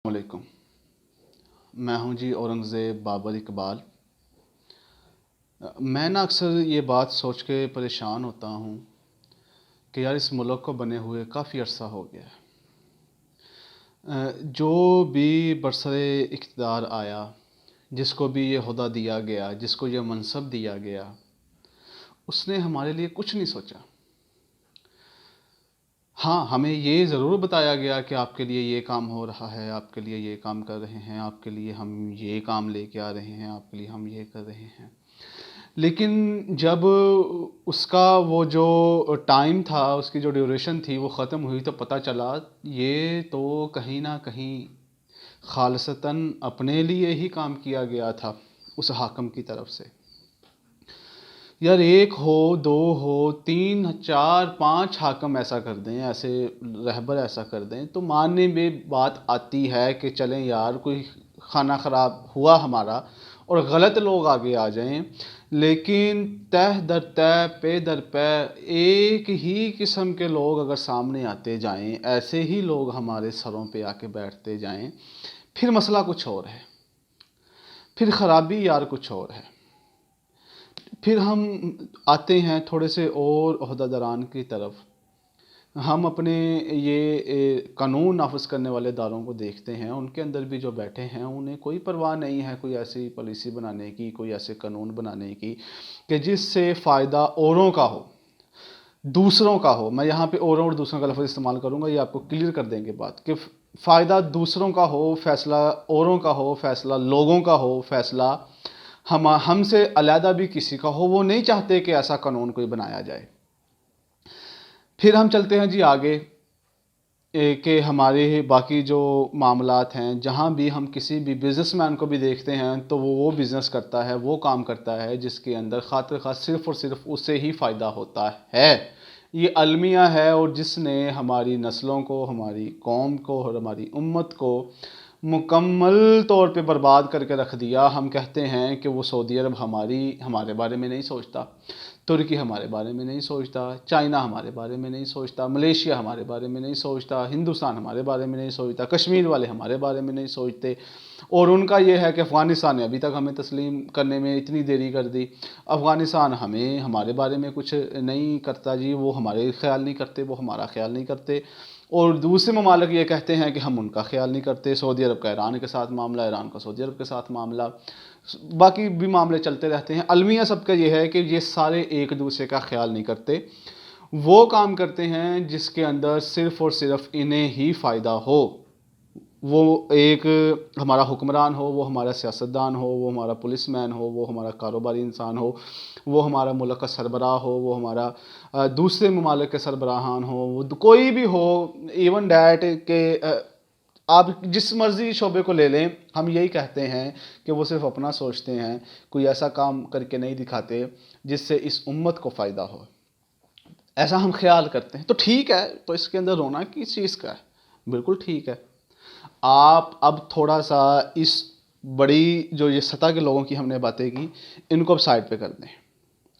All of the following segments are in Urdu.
السلام علیکم، میں ہوں جی اورنگزیب بابر اقبال۔ میں اکثر یہ بات سوچ کے پریشان ہوتا ہوں کہ یار اس ملک کو بنے ہوئے کافی عرصہ ہو گیا ہے۔ جو بھی برسر اقتدار آیا، جس کو بھی یہ عہدہ دیا گیا، جس کو یہ منصب دیا گیا، اس نے ہمارے لیے کچھ نہیں سوچا۔ ہاں، ہمیں یہ ضرور بتایا گیا کہ آپ کے لیے یہ کام ہو رہا ہے، آپ کے لیے یہ کام کر رہے ہیں، آپ کے لیے ہم یہ کام لے کے آ رہے ہیں، آپ کے لیے ہم یہ کر رہے ہیں۔ لیکن جب اس کا وہ جو ٹائم تھا، اس کی جو ڈیوریشن تھی وہ ختم ہوئی تو پتہ چلا یہ تو کہیں نہ کہیں خالصتاً اپنے لیے ہی کام کیا گیا تھا اس حاکم کی طرف سے۔ یار ایک ہو، دو ہو، تین، چار، پانچ حاکم ایسا کر دیں، ایسے رہبر ایسا کر دیں تو ماننے میں بات آتی ہے کہ چلیں یار کوئی کھانا خراب ہوا ہمارا اور غلط لوگ آگے آ جائیں، لیکن تہ در تہ، پے در پے ایک ہی قسم کے لوگ اگر سامنے آتے جائیں، ایسے ہی لوگ ہمارے سروں پہ آ کے بیٹھتے جائیں، پھر مسئلہ کچھ اور ہے، پھر خرابی یار کچھ اور ہے۔ پھر ہم آتے ہیں تھوڑے سے اور عہدیداران کی طرف۔ ہم اپنے یہ قانون نافذ کرنے والے اداروں کو دیکھتے ہیں، ان کے اندر بھی جو بیٹھے ہیں انہیں کوئی پرواہ نہیں ہے کوئی ایسی پالیسی بنانے کی، کوئی ایسے قانون بنانے کی کہ جس سے فائدہ اوروں کا ہو، دوسروں کا ہو۔ میں یہاں پہ اوروں اور دوسروں کا لفظ استعمال کروں گا، یہ آپ کو کلیئر کر دیں گے بات، کہ فائدہ دوسروں کا ہو، فیصلہ اوروں کا ہو، فیصلہ لوگوں کا ہو، فیصلہ ہم سے علیحدہ بھی کسی کا ہو۔ وہ نہیں چاہتے کہ ایسا قانون کوئی بنایا جائے۔ پھر ہم چلتے ہیں جی آگے کہ ہمارے باقی جو معاملات ہیں، جہاں بھی ہم کسی بھی بزنس مین کو بھی دیکھتے ہیں تو وہ بزنس کرتا ہے، وہ کام کرتا ہے جس کے اندر خاطر خواہ صرف اور صرف اسے ہی فائدہ ہوتا ہے۔ یہ المیہ ہے، اور جس نے ہماری نسلوں کو، ہماری قوم کو اور ہماری امت کو مکمل طور پہ برباد کر کے رکھ دیا۔ ہم کہتے ہیں کہ وہ سعودی عرب ہمارے بارے میں نہیں سوچتا، ترکی ہمارے بارے میں نہیں سوچتا، چائنا ہمارے بارے میں نہیں سوچتا، ملیشیا ہمارے بارے میں نہیں سوچتا، ہندوستان ہمارے بارے میں نہیں سوچتا، کشمیر والے ہمارے بارے میں نہیں سوچتے، اور ان کا یہ ہے کہ افغانستان نے ابھی تک ہمیں تسلیم کرنے میں اتنی دیری کر دی، افغانستان ہمارے بارے میں کچھ نہیں کرتا جی، وہ ہمارے خیال نہیں کرتے، وہ ہمارا خیال نہیں کرتے۔ اور دوسرے ممالک یہ کہتے ہیں کہ ہم ان کا خیال نہیں کرتے، سعودی عرب کا ایران کے ساتھ معاملہ، ایران کا سعودی عرب کے ساتھ معاملہ، باقی بھی معاملے چلتے رہتے ہیں۔ المیہ سب کا یہ ہے کہ یہ سارے ایک دوسرے کا خیال نہیں کرتے، وہ کام کرتے ہیں جس کے اندر صرف اور صرف انہیں ہی فائدہ ہو۔ وہ ایک ہمارا حکمران ہو، وہ ہمارا سیاستدان ہو، وہ ہمارا پولیس مین ہو، وہ ہمارا کاروباری انسان ہو، وہ ہمارا ملک کا سربراہ ہو، وہ ہمارا دوسرے ممالک کے سربراہان ہو، وہ کوئی بھی ہو، ایون دیٹ کہ آپ جس مرضی شعبے کو لے لیں، ہم یہی کہتے ہیں کہ وہ صرف اپنا سوچتے ہیں، کوئی ایسا کام کر کے نہیں دکھاتے جس سے اس امت کو فائدہ ہو۔ ایسا ہم خیال کرتے ہیں تو ٹھیک ہے، تو اس کے اندر رونا کس چیز کا ہے؟ بالکل ٹھیک ہے۔ آپ اب تھوڑا سا اس بڑی جو یہ سطح کے لوگوں کی ہم نے باتیں کی، ان کو اب سائڈ پہ کر دیں،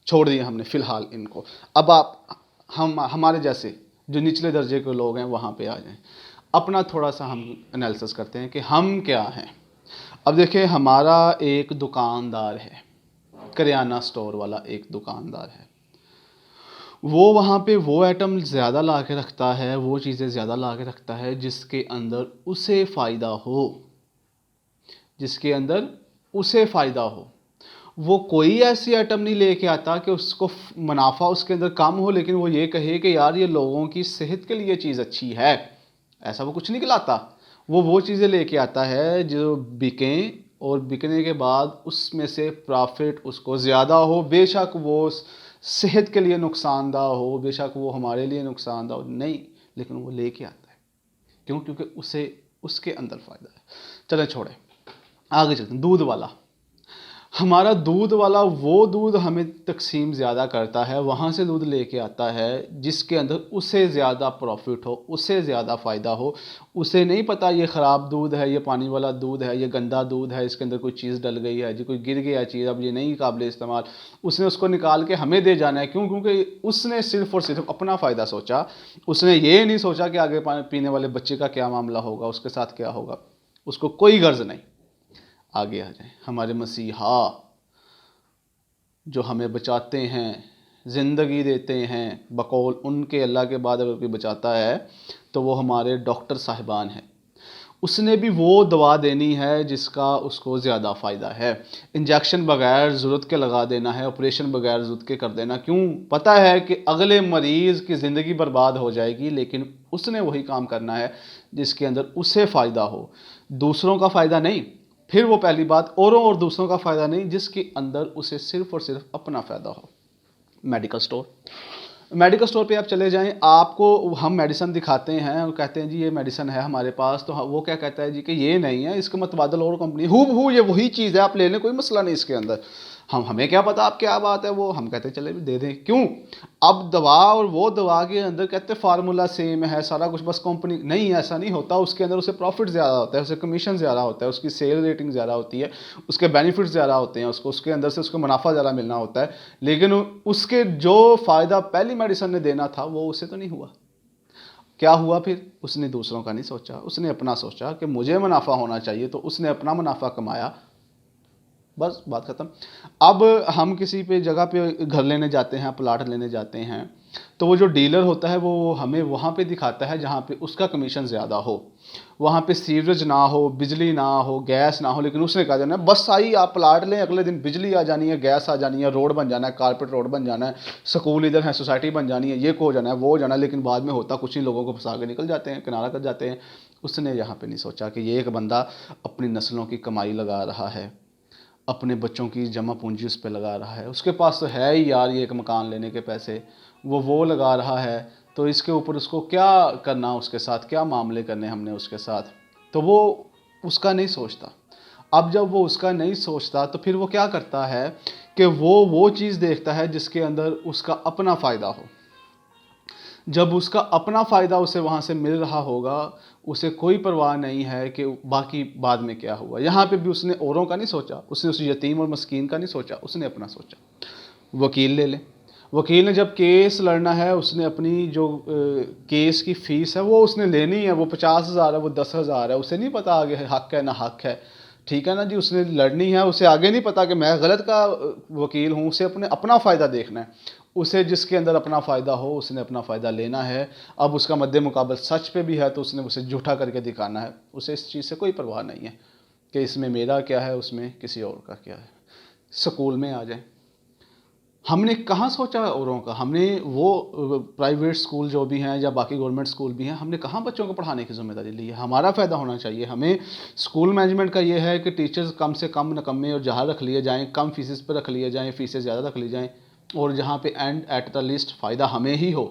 چھوڑ دیا ہم نے فی الحال ان کو۔ اب آپ ہمارے جیسے جو نچلے درجے کے لوگ ہیں وہاں پہ آ جائیں، اپنا تھوڑا سا ہم انالیسس کرتے ہیں کہ ہم کیا ہیں۔ اب دیکھیں، ہمارا ایک دکاندار ہے، کریانہ سٹور والا ایک دکاندار ہے، وہ وہاں پہ وہ آئٹم زیادہ لا کے رکھتا ہے، وہ چیزیں زیادہ لا کے رکھتا ہے جس کے اندر اسے فائدہ ہو، جس کے اندر اسے فائدہ ہو۔ وہ کوئی ایسی آئٹم نہیں لے کے آتا کہ اس کو منافع اس کے اندر کم ہو، لیکن وہ یہ کہے کہ یار یہ لوگوں کی صحت کے لیے چیز اچھی ہے، ایسا وہ کچھ نہیں کھلاتا۔ وہ چیزیں لے کے آتا ہے جو بکیں، اور بکنے کے بعد اس میں سے پرافٹ اس کو زیادہ ہو، بے شک وہ صحت کے لیے نقصان دہ ہو، بے شک وہ ہمارے لیے نقصان دہ ہو، نہیں، لیکن وہ لے کے آتا ہے۔ کیوں؟ کیونکہ اسے اس کے اندر فائدہ ہے۔ چلیں چھوڑیں، آگے چلتے ہیں۔ دودھ والا، ہمارا دودھ والا وہ دودھ ہمیں تقسیم زیادہ کرتا ہے، وہاں سے دودھ لے کے آتا ہے جس کے اندر اسے زیادہ پروفٹ ہو، اسے زیادہ فائدہ ہو۔ اسے نہیں پتہ یہ خراب دودھ ہے، یہ پانی والا دودھ ہے، یہ گندا دودھ ہے، اس کے اندر کوئی چیز ڈل گئی ہے جی، کوئی گر گیا چیز، اب یہ نہیں قابل استعمال، اس نے اس کو نکال کے ہمیں دے جانا ہے۔ کیوں؟ کیونکہ اس نے صرف اور صرف اپنا فائدہ سوچا، اس نے یہ نہیں سوچا کہ آگے پینے والے بچے کا کیا معاملہ ہوگا، اس کے ساتھ کیا ہوگا۔ اس کو کوئی غرض نہیں. آگے آ جائیں. ہمارے مسیحا جو ہمیں بچاتے ہیں، زندگی دیتے ہیں، بقول ان کے اللہ کے بعد اگر کوئی بچاتا ہے تو وہ ہمارے ڈاکٹر صاحبان ہیں. اس نے بھی وہ دوا دینی ہے جس کا اس کو زیادہ فائدہ ہے. انجیکشن بغیر ضرورت کے لگا دینا ہے، آپریشن بغیر ضرورت کے کر دینا. کیوں؟ پتہ ہے کہ اگلے مریض کی زندگی برباد ہو جائے گی، لیکن اس نے وہی کام کرنا ہے جس کے اندر اسے فائدہ ہو، دوسروں کا فائدہ نہیں. پھر وہ پہلی بات، اوروں اور دوسروں کا فائدہ نہیں، جس کے اندر اسے صرف اور صرف اپنا فائدہ ہو. Medical store. میڈیکل سٹور پہ آپ چلے جائیں، آپ کو ہم میڈیسن دکھاتے ہیں اور کہتے ہیں جی یہ میڈیسن ہے ہمارے پاس، تو وہ کیا کہتا ہے جی کہ یہ نہیں ہے، اس کا متبادل اور کمپنی ہو یہ وہی چیز ہے، آپ لے لیں، کوئی مسئلہ نہیں اس کے اندر. ہمیں کیا پتا آپ کیا بات ہے، وہ ہم کہتے ہیں چلے بھی دے دیں. کیوں؟ اب دوا اور وہ دوا کے اندر کہتے ہیں فارمولا سیم ہے سارا کچھ، بس کمپنی نہیں، ایسا نہیں ہوتا. اس کے اندر اسے پروفٹ زیادہ ہوتا ہے، اسے کمیشن زیادہ ہوتا ہے، اس کی سیل ریٹنگ زیادہ ہوتی ہے، اس کے بینیفٹس زیادہ ہوتے ہیں، اس کے اندر سے اس کو منافع زیادہ ملنا ہوتا ہے. لیکن اس کے جو فائدہ پہلی میڈیسن نے دینا تھا وہ اسے تو نہیں ہوا. کیا ہوا پھر؟ اس نے دوسروں کا نہیں سوچا، اس نے اپنا سوچا کہ مجھے منافع ہونا چاہیے، تو اس نے اپنا منافع کمایا، بس بات ختم. اب ہم کسی پہ جگہ پہ گھر لینے جاتے ہیں، پلاٹ لینے جاتے ہیں، تو وہ جو ڈیلر ہوتا ہے وہ ہمیں وہاں پہ دکھاتا ہے جہاں پہ اس کا کمیشن زیادہ ہو، وہاں پہ سیوریج نہ ہو، بجلی نہ ہو، گیس نہ ہو. لیکن اس نے کہا جانا ہے بس آئی آپ پلاٹ لیں، اگلے دن بجلی آ جانی ہے، گیس آ جانی ہے، روڈ بن جانا ہے، کارپیٹ روڈ بن جانا ہے، سکول ادھر ہے، سوسائٹی بن جانی ہے، یہ کو ہو جانا ہے، وہ ہو جانا ہے. لیکن بعد میں ہوتا کچھ ہی، لوگوں کو پھنسا کے نکل جاتے ہیں، کنارہ کر جاتے ہیں. اس نے یہاں پہ نہیں سوچا کہ یہ ایک بندہ اپنی نسلوں کی کمائی لگا رہا ہے، اپنے بچوں کی جمع پونجی اس پہ لگا رہا ہے. اس کے پاس تو ہے ہی یار یہ ایک مکان لینے کے پیسے، وہ لگا رہا ہے، تو اس کے اوپر اس کو کیا کرنا، اس کے ساتھ کیا معاملے کرنے ہم نے اس کے ساتھ. تو وہ اس کا نہیں سوچتا. اب جب وہ اس کا نہیں سوچتا تو پھر وہ کیا کرتا ہے کہ وہ چیز دیکھتا ہے جس کے اندر اس کا اپنا فائدہ ہو. جب اس کا اپنا فائدہ اسے وہاں سے مل رہا ہوگا، اسے کوئی پرواہ نہیں ہے کہ باقی بعد میں کیا ہوا. یہاں پہ بھی اس نے اوروں کا نہیں سوچا، اس نے اس یتیم اور مسکین کا نہیں سوچا، اس نے اپنا سوچا. وکیل لے لیں. وکیل نے جب کیس لڑنا ہے، اس نے اپنی جو کیس کی فیس ہے وہ اس نے لینی ہے، وہ 50,000 ہے، وہ 10,000 ہے، اسے نہیں پتا آگے حق ہے نہ حق ہے. ٹھیک ہے نا جی، اس نے لڑنی ہے، اسے آگے نہیں پتا کہ میں غلط کا وکیل ہوں، اسے اپنا فائدہ دیکھنا ہے. اسے جس کے اندر اپنا فائدہ ہو اس نے اپنا فائدہ لینا ہے. اب اس کا مد مقابل سچ پہ بھی ہے تو اس نے اسے جھوٹا کر کے دکھانا ہے. اسے اس چیز سے کوئی پرواہ نہیں ہے کہ اس میں میرا کیا ہے، اس میں کسی اور کا کیا ہے. سکول میں آ جائیں، ہم نے کہاں سوچا اوروں کا؟ ہم نے وہ پرائیویٹ سکول جو بھی ہیں یا باقی گورنمنٹ سکول بھی ہیں، ہم نے کہاں بچوں کو پڑھانے کی ذمہ داری لی ہے؟ ہمارا فائدہ ہونا چاہیے. ہمیں سکول مینجمنٹ کا یہ ہے کہ ٹیچرز کم سے کم نکمے اور جہاں رکھ لیے جائیں، کم فیسز پہ رکھ لیے جائیں، فیسیں زیادہ رکھ لی جائیں، اور جہاں پہ ایٹ دا لیسٹ فائدہ ہمیں ہی ہو.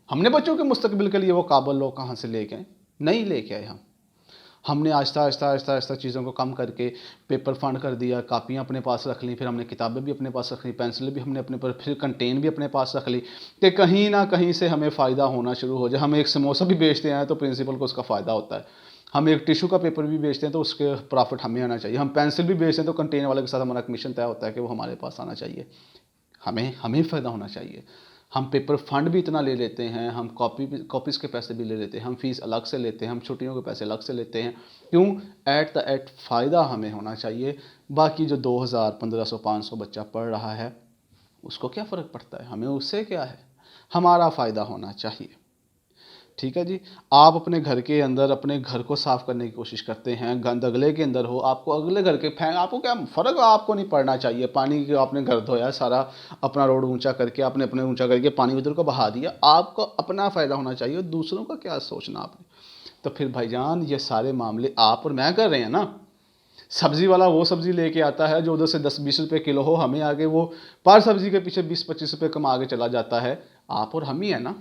ہم نے بچوں کے مستقبل کے لیے وہ قابل لوگ کہاں سے لے کے آئے؟ نہیں لے کے آئے. ہم نے آہستہ آہستہ چیزوں کو کم کر کے پیپر فنڈ کر دیا، کاپیاں اپنے پاس رکھ لیں، پھر ہم نے کتابیں بھی اپنے پاس رکھ لی، پینسلیں بھی ہم نے اپنے پر، پھر کنٹین بھی اپنے پاس رکھ لی کہ کہیں نہ کہیں سے ہمیں فائدہ ہونا شروع ہو جائے. ہم ایک سموسہ بھی بیچتے ہیں تو پرنسپل کو اس کا فائدہ ہوتا ہے. ہم ایک ٹیشو کا پیپر بھی بیچتے ہیں تو اس کے پرافٹ ہمیں آنا چاہیے. ہم پینسل بھی بیچتے ہیں تو کنٹین والے کے ساتھ ہمارا کمیشن طے ہوتا ہے کہ وہ ہمارے پاس آنا چاہیے. ہمیں فائدہ ہونا چاہیے. ہم پیپر فنڈ بھی اتنا لے لیتے ہیں، ہم کاپیز کے پیسے بھی لے لیتے ہیں، ہم فیس الگ سے لیتے ہیں، ہم چھٹیوں کے پیسے الگ سے لیتے ہیں. کیوں؟ ایٹ فائدہ ہمیں ہونا چاہیے. باقی جو 2,000 1,500 500 بچہ پڑھ رہا ہے اس کو کیا فرق پڑتا ہے؟ ہمیں اس سے کیا ہے؟ ہمارا فائدہ ہونا چاہیے. ٹھیک ہے جی. آپ اپنے گھر کے اندر اپنے گھر کو صاف کرنے کی کوشش کرتے ہیں، گند اگلے کے اندر ہو، آپ کو اگلے گھر کے آپ کو کیا فرق؟ آپ کو نہیں پڑنا چاہیے. پانی کی آپ نے گھر دھویا سارا، اپنا روڈ اونچا کر کے، آپ نے اپنے اونچا کر کے پانی ادھر کو بہا دیا. آپ کو اپنا فائدہ ہونا چاہیے، دوسروں کا کیا سوچنا آپ نے؟ تو پھر بھائی جان یہ سارے معاملے آپ اور میں کر رہے ہیں نا. سبزی والا وہ سبزی لے کے آتا ہے جو ادھر سے 10-20 روپے کلو ہو، ہمیں آگے وہ پر سبزی کے پیچھے 20-25 روپے کما آگے چلا جاتا ہے. آپ اور ہم ہی ہیں نا،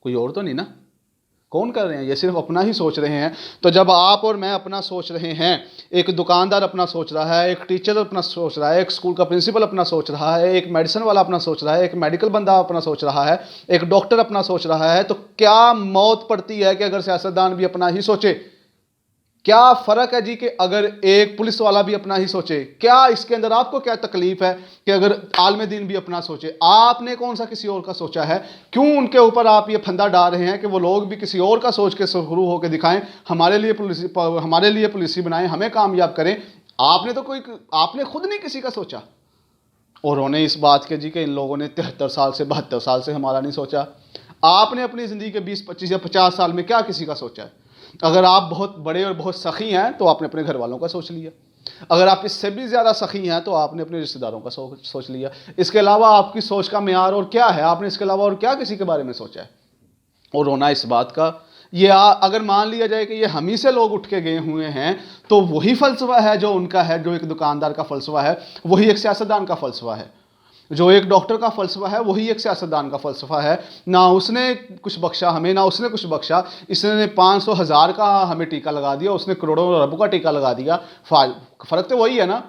کوئی اور تو نہیں نا. کون کر رہے ہیں؟ یہ صرف اپنا ہی سوچ رہے ہیں. تو جب آپ اور میں اپنا سوچ رہے ہیں، ایک دکاندار اپنا سوچ رہا ہے، ایک ٹیچر اپنا سوچ رہا ہے، ایک اسکول کا پرنسپل اپنا سوچ رہا ہے، ایک میڈیسن والا اپنا سوچ رہا ہے، ایک میڈیکل بندہ اپنا سوچ رہا ہے، ایک ڈاکٹر اپنا سوچ رہا ہے، تو کیا موت پڑتی ہے کہ اگر سیاستدان بھی اپنا ہی سوچے؟ کیا فرق ہے جی کہ اگر ایک پولیس والا بھی اپنا ہی سوچے؟ کیا اس کے اندر آپ کو کیا تکلیف ہے کہ اگر عالم دین بھی اپنا سوچے؟ آپ نے کون سا کسی اور کا سوچا ہے؟ کیوں ان کے اوپر آپ یہ پھندا ڈال رہے ہیں کہ وہ لوگ بھی کسی اور کا سوچ کے شروع ہو کے دکھائیں، ہمارے لیے پالیسی بنائیں، ہمیں کامیاب کریں؟ آپ نے خود نہیں کسی کا سوچا، اور انہیں اس بات کے جی کہ ان لوگوں نے 73 سال سے 72 سال سے ہمارا نہیں سوچا۔ آپ نے اپنی زندگی کے 20 25 یا 50 سال میں کیا کسی کا سوچا ہے؟ اگر آپ بہت بڑے اور بہت سخی ہیں تو آپ نے اپنے گھر والوں کا سوچ لیا، اگر آپ اس سے بھی زیادہ سخی ہیں تو آپ نے اپنے رشتہ داروں کا سوچ لیا۔ اس کے علاوہ آپ کی سوچ کا معیار اور کیا ہے؟ آپ نے اس کے علاوہ اور کیا کسی کے بارے میں سوچا ہے؟ اور رونا اس بات کا، یہ اگر مان لیا جائے کہ یہ ہم ہی سے لوگ اٹھ کے گئے ہوئے ہیں تو وہی فلسفہ ہے جو ان کا ہے، جو ایک دکاندار کا فلسفہ ہے، وہی ایک سیاستدان کا فلسفہ ہے، جو ایک ڈاکٹر کا فلسفہ ہے وہی ایک سیاستدان کا فلسفہ ہے۔ نہ اس نے کچھ بخشا ہمیں، نہ اس نے کچھ بخشا، اس نے 500 1000 کا ہمیں ٹیکہ لگا دیا، اس نے کروڑوں اربوں کا ٹیکہ لگا دیا۔ فرق تو وہی ہے نا۔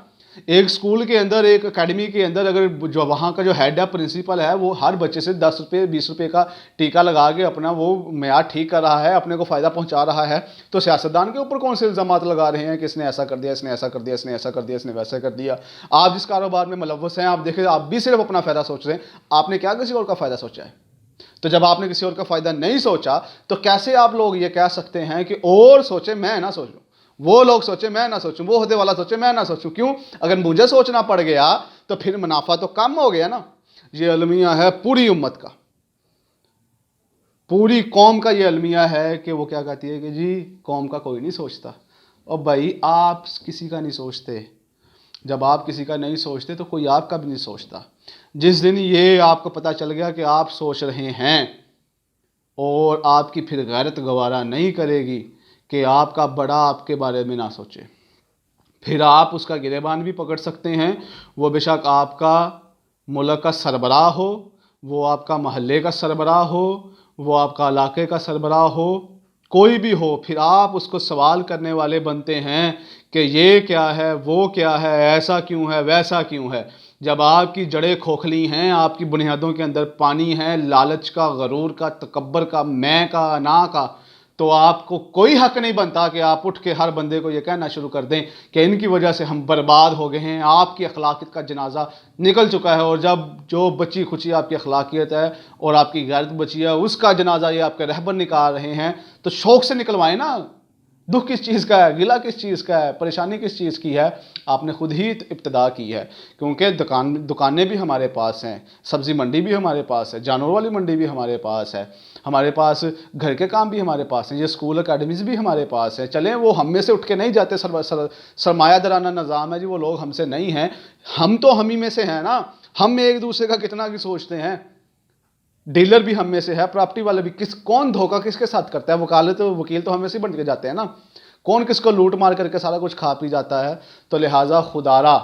ایک سکول کے اندر، ایک اکیڈمی کے اندر، اگر جو وہاں کا جو ہیڈ ہے، پرنسپل ہے، وہ ہر بچے سے 10 روپے 20 روپے کا ٹیکہ لگا کے اپنا وہ معیار ٹھیک کر رہا ہے، اپنے کو فائدہ پہنچا رہا ہے، تو سیاستدان کے اوپر کون سے الزامات لگا رہے ہیں کہ اس نے ایسا کر دیا، اس نے ایسا کر دیا، اس نے ایسا کر دیا، اس نے ویسا کر دیا؟ آپ جس کاروبار میں ملوث ہیں، آپ دیکھیں، آپ بھی صرف اپنا فائدہ سوچ رہے ہیں، آپ نے کیا کسی اور کا فائدہ سوچا ہے؟ تو جب آپ نے کسی اور کا فائدہ نہیں سوچا تو کیسے آپ لوگ یہ کہہ سکتے ہیں کہ اور سوچے میں نہ سوچوں، وہ لوگ سوچے میں نہ سوچوں، وہ عہدے والا سوچے میں نہ سوچوں؟ کیوں؟ اگر مجھے سوچنا پڑ گیا تو پھر منافع تو کم ہو گیا نا۔ یہ المیہ ہے پوری امت کا، پوری قوم کا یہ المیہ ہے کہ وہ کیا کہتی ہے کہ جی قوم کا کوئی نہیں سوچتا۔ اور بھائی آپ کسی کا نہیں سوچتے، جب آپ کسی کا نہیں سوچتے تو کوئی آپ کا بھی نہیں سوچتا۔ جس دن یہ آپ کو پتہ چل گیا کہ آپ سوچ رہے ہیں اور آپ کی پھر غیرت گوارا نہیں کرے گی کہ آپ کا بڑا آپ کے بارے میں نہ سوچے، پھر آپ اس کا گریبان بھی پکڑ سکتے ہیں۔ وہ بے شک آپ کا ملک کا سربراہ ہو، وہ آپ کا محلے کا سربراہ ہو، وہ آپ کا علاقے کا سربراہ ہو، کوئی بھی ہو، پھر آپ اس کو سوال کرنے والے بنتے ہیں کہ یہ کیا ہے، وہ کیا ہے، ایسا کیوں ہے، ویسا کیوں ہے۔ جب آپ کی جڑیں کھوکھلی ہیں، آپ کی بنیادوں کے اندر پانی ہے، لالچ کا، غرور کا، تکبر کا، میں کا، انا کا، تو آپ کو کوئی حق نہیں بنتا کہ آپ اٹھ کے ہر بندے کو یہ کہنا شروع کر دیں کہ ان کی وجہ سے ہم برباد ہو گئے ہیں۔ آپ کی اخلاقیت کا جنازہ نکل چکا ہے، اور جب جو بچی کھچی آپ کی اخلاقیت ہے اور آپ کی غیرت بچی ہے، اس کا جنازہ یہ آپ کے رہبر نکال رہے ہیں، تو شوق سے نکلوائیں نا۔ دکھ کس چیز کا ہے، گلہ کس چیز کا ہے، پریشانی کس چیز کی ہے؟ آپ نے خود ہی ابتدا کی ہے، کیونکہ دکانیں بھی ہمارے پاس ہیں، سبزی منڈی بھی ہمارے پاس ہے، جانور والی منڈی بھی ہمارے پاس ہے، ہمارے پاس گھر کے کام بھی ہمارے پاس ہیں، یہ اسکول اکیڈمیز بھی ہمارے پاس ہیں۔ چلیں وہ ہم میں سے اٹھ کے نہیں جاتے، سرمایہ دارانہ نظام ہے جی، وہ لوگ ہم سے نہیں ہیں، ہم تو ہم ہی میں سے ہیں نا۔ ہم ایک دوسرے کا کتنا کی سوچتے ہیں، ڈیلر بھی ہم میں سے ہے، پراپرٹی والے بھی، کون دھوکہ کس کے ساتھ کرتا ہے؟ وکیل تو ہم میں سے بن کے جاتے ہیں نا، کون کس کو لوٹ مار کر کے سارا کچھ کھا پی جاتا ہے؟ تو لہٰذا خدارا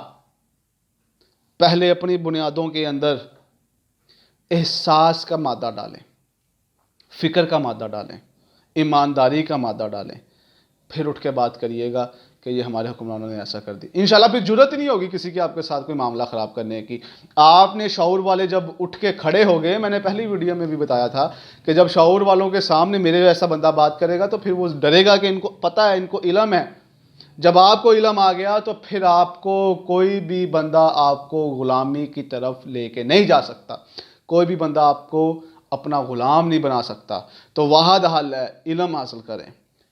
پہلے اپنی بنیادوں کے اندر احساس کا مادہ ڈالیں، فکر کا مادہ ڈالیں، ایمانداری کا مادہ ڈالیں، پھر اٹھ کے بات کریے گا کہ یہ ہمارے حکمرانوں نے ایسا کر دی۔ انشاءاللہ پھر جرت ہی نہیں ہوگی کسی کی آپ کے ساتھ کوئی معاملہ خراب کرنے کی۔ آپ نے شعور والے جب اٹھ کے کھڑے ہو گئے، میں نے پہلی ویڈیو میں بھی بتایا تھا کہ جب شعور والوں کے سامنے میرے ایسا بندہ بات کرے گا تو پھر وہ ڈرے گا کہ ان کو پتہ ہے، ان کو علم ہے۔ جب آپ کو علم آ گیا تو پھر آپ کو کوئی بھی بندہ آپ کو غلامی کی طرف لے کے نہیں جا سکتا، کوئی بھی بندہ آپ کو اپنا غلام نہیں بنا سکتا۔ تو واحد حل ہے علم حاصل کریں،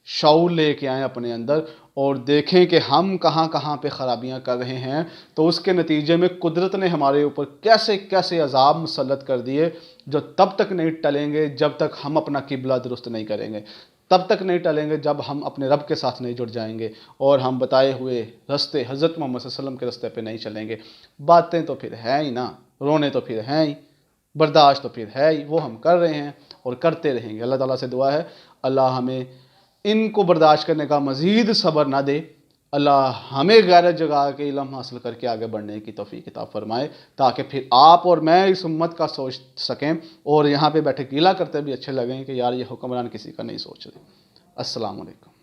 شعور لے کے آئیں اپنے اندر، اور دیکھیں کہ ہم کہاں کہاں پہ خرابیاں کر رہے ہیں، تو اس کے نتیجے میں قدرت نے ہمارے اوپر کیسے کیسے عذاب مسلط کر دیے، جو تب تک نہیں ٹلیں گے جب تک ہم اپنا قبلہ درست نہیں کریں گے، تب تک نہیں ٹلیں گے جب ہم اپنے رب کے ساتھ نہیں جڑ جائیں گے اور ہم بتائے ہوئے رستے حضرت محمد صلی اللہ علیہ وسلم کے رستے پہ نہیں چلیں گے۔ باتیں تو پھر ہیں ہی نا، رونے تو پھر ہیں ہی، برداشت تو پھر ہے ہی، وہ ہم کر رہے ہیں اور کرتے رہیں گے۔ اللہ تعالیٰ سے دعا ہے اللہ ہمیں ان کو برداشت کرنے کا مزید صبر نہ دے، اللہ ہمیں غیرت جگا کے علم حاصل کر کے آگے بڑھنے کی توفیق عطا فرمائے، تاکہ پھر آپ اور میں اس امت کا سوچ سکیں اور یہاں پہ بیٹھے گیلا کرتے بھی اچھے لگیں کہ یار یہ حکمران کسی کا نہیں سوچ رہے۔ السلام علیکم۔